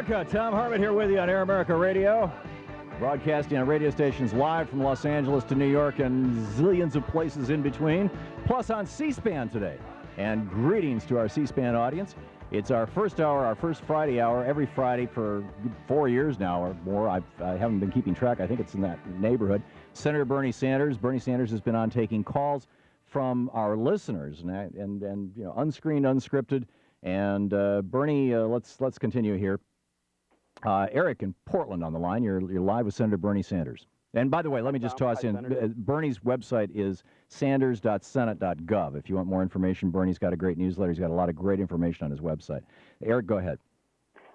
America. Thom Hartmann here with you on Air America Radio. Broadcasting on radio stations live from Los Angeles to New York and zillions of places in between. Plus on C-SPAN today. And greetings to our C-SPAN audience. It's our first hour, our first Friday hour, every Friday for 4 years now or more. I haven't been keeping track. I think it's in that neighborhood. Senator Bernie Sanders. Bernie Sanders has been on taking calls from our listeners and you know, unscreened, unscripted. And Bernie, let's continue here. Eric in Portland on the line. You're live with Senator Bernie Sanders. And by the way, let me just toss in, Bernie's website is sanders.senate.gov. If you want more information, Bernie's got a great newsletter. He's got a lot of great information on his website. Eric, go ahead.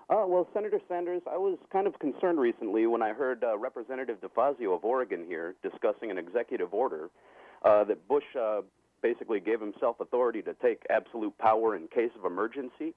Well, Senator Sanders, I was kind of concerned recently when I heard Representative DeFazio of Oregon here discussing an executive order that Bush basically gave himself authority to take absolute power in case of emergency.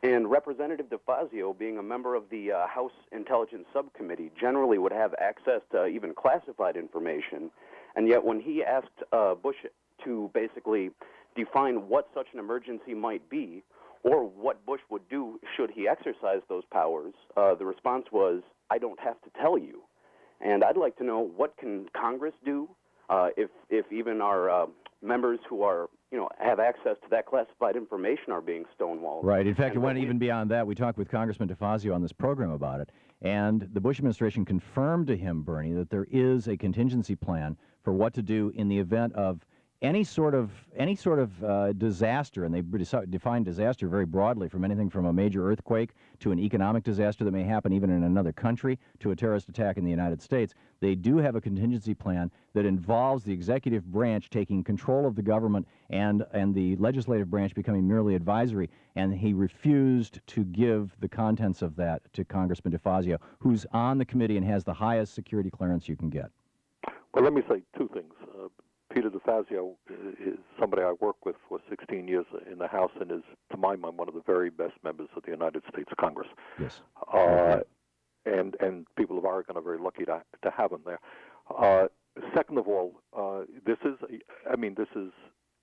And Representative DeFazio, being a member of the House Intelligence Subcommittee, generally would have access to even classified information. And yet when he asked Bush to basically define what such an emergency might be or what Bush would do should he exercise those powers, the response was, I don't have to tell you. And I'd like to know, what can Congress do if even our members who are, you know, have access to that classified information are being stonewalled. Right. In fact, it went even beyond that. We talked with Congressman DeFazio on this program about it, and the Bush administration confirmed to him, Bernie, that there is a contingency plan for what to do in the event of any sort of disaster, and they define disaster very broadly, from anything from a major earthquake to an economic disaster that may happen even in another country to a terrorist attack in the United States. They do have a contingency plan that involves the executive branch taking control of the government and the legislative branch becoming merely advisory, and he refused to give the contents of that to Congressman DeFazio, who's on the committee and has the highest security clearance you can get. Well, let me say two things. Peter DeFazio is somebody I worked with for 16 years in the House and is, to my mind, one of the very best members of the United States Congress. Yes. And people of Oregon are very lucky to have him there. Second of all, this is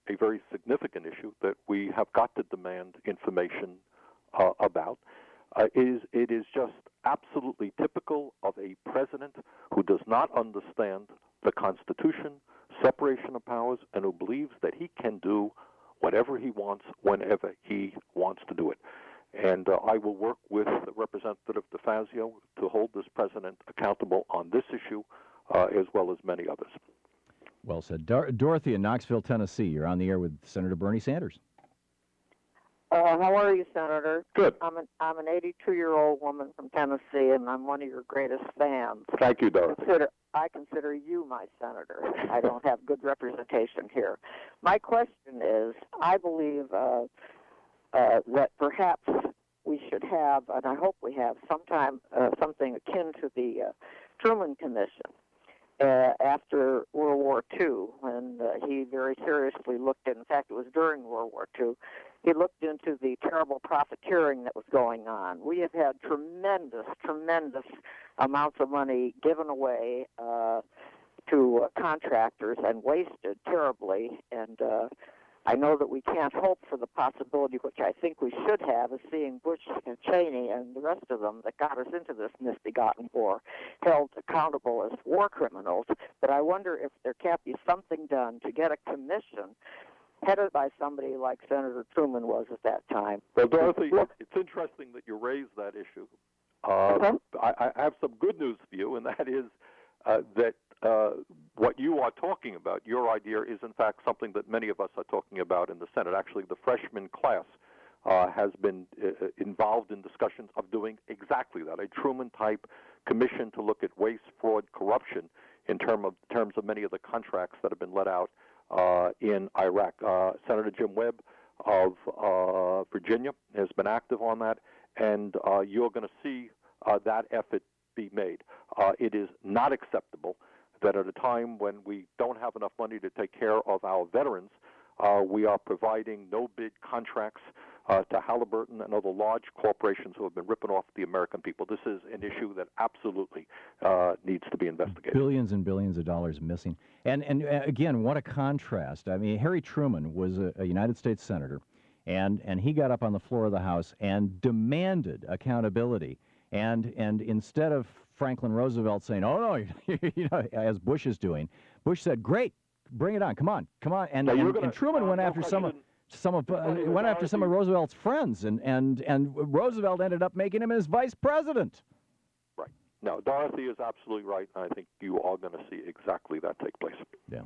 a very significant issue that we have got to demand information about. It is just absolutely typical of a president who does not understand the Constitution, separation of powers, and who believes that he can do whatever he wants whenever he wants to do it. And I will work with Representative DeFazio to hold this president accountable on this issue as well as many others. Well said. Dorothy in Knoxville, Tennessee. You're on the air with Senator Bernie Sanders. How are you, Senator? Good. I'm an 82-year-old woman from Tennessee, and I'm one of your greatest fans. Thank you, Dorothy. I consider you my senator. I don't have good representation here. My question is, I believe that perhaps we should have, and I hope we have, sometime something akin to the Truman Commission after World War II, when he very seriously looked in fact, it was during World War II, he looked into the terrible profiteering that was going on. We have had tremendous amounts of money given away to contractors and wasted terribly, and I know that we can't hope for the possibility, which I think we should have, of seeing Bush and Cheney and the rest of them that got us into this misbegotten war held accountable as war criminals. But I wonder if there can't be something done to get a commission headed by somebody like Senator Truman was at that time. Well, Dorothy, it's interesting that you raised that issue. I have some good news for you, and that is that what you are talking about, your idea, is in fact something that many of us are talking about in the Senate. Actually, the freshman class has been involved in discussions of doing exactly that, a Truman-type commission to look at waste, fraud, corruption in terms of many of the contracts that have been let out in Iraq. Senator Jim Webb of Virginia has been active on that, and you're going to see that effort be made. It is not acceptable that at a time when we don't have enough money to take care of our veterans, we are providing no-bid contracts to Halliburton and other large corporations who have been ripping off the American people. This is an issue that absolutely needs to be investigated. Billions and billions of dollars missing. And again, what a contrast. I mean, Harry Truman was a United States senator, And he got up on the floor of the House and demanded accountability. And instead of Franklin Roosevelt saying, "Oh no," as Bush is doing, Bush said, "Great, bring it on, come on." And Truman went after some of Roosevelt's friends, and Roosevelt ended up making him his vice president. Right. No, Dorothy is absolutely right. I think you are going to see exactly that take place. Yeah.